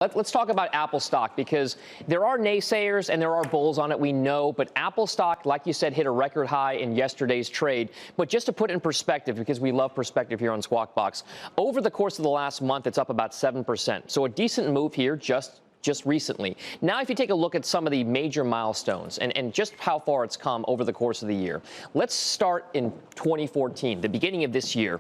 Let's talk about Apple stock, because there are naysayers and there are bulls on it, we know, but Apple stock, like you said, hit a record high in yesterday's trade. But just to put it in perspective, because we love perspective here on Squawk Box, over the course of the last month, it's up about 7%. So a decent move here just recently. Now, if you take a look at some of the major milestones and just how far it's come over the course of the year, let's start in 2014, the beginning of this year.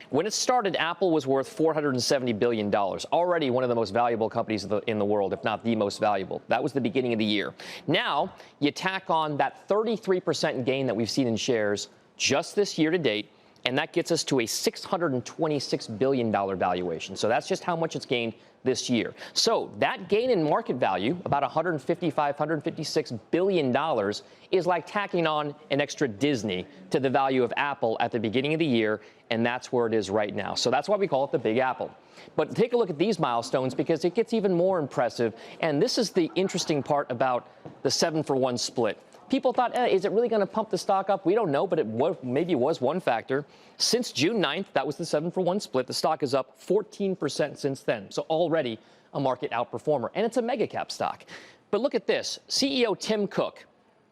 When it started, Apple was worth $470 billion, already one of the most valuable companies in the world, if not the most valuable. That was the beginning of the year. Now, you tack on that 33% gain that we've seen in shares just this year to date, and that gets us to a $626 billion valuation. So that's just how much it's gained this year. So that gain in market value, about $156 billion, is like tacking on an extra Disney to the value of Apple at the beginning of the year, and that's where it is right now. So that's why we call it the Big Apple. But take a look at these milestones, because it gets even more impressive, and this is the interesting part about the 7-for-1 split. People thought, is it really going to pump the stock up? We don't know, but maybe it was one factor. Since June 9th, that was the 7-for-1 split. The stock is up 14% since then. So already a market outperformer. And it's a mega cap stock. But look at this. CEO Tim Cook.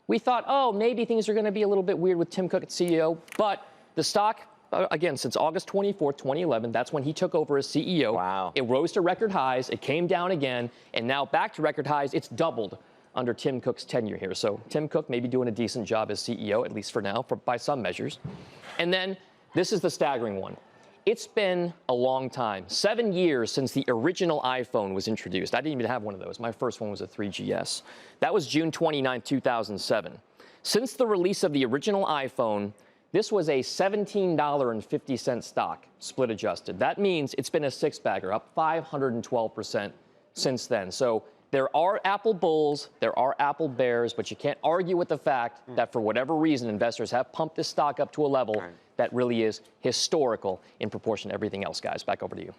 We thought, oh, maybe things are going to be a little bit weird with Tim Cook as CEO. But the stock, again, since August 24th, 2011, that's when he took over as CEO. Wow. It rose to record highs. It came down again. And now back to record highs. It's doubled under Tim Cook's tenure here. So Tim Cook may be doing a decent job as CEO, at least for now, by some measures. And then this is the staggering one. It's been a long time, 7 years since the original iPhone was introduced. I didn't even have one of those. My first one was a 3GS. That was June 29, 2007. Since the release of the original iPhone, this was a $17.50 stock, split adjusted. That means it's been a six-bagger, up 512% since then. So there are Apple bulls, there are Apple bears, but you can't argue with the fact that for whatever reason, investors have pumped this stock up to a level that really is historical in proportion to everything else, guys. Back over to you.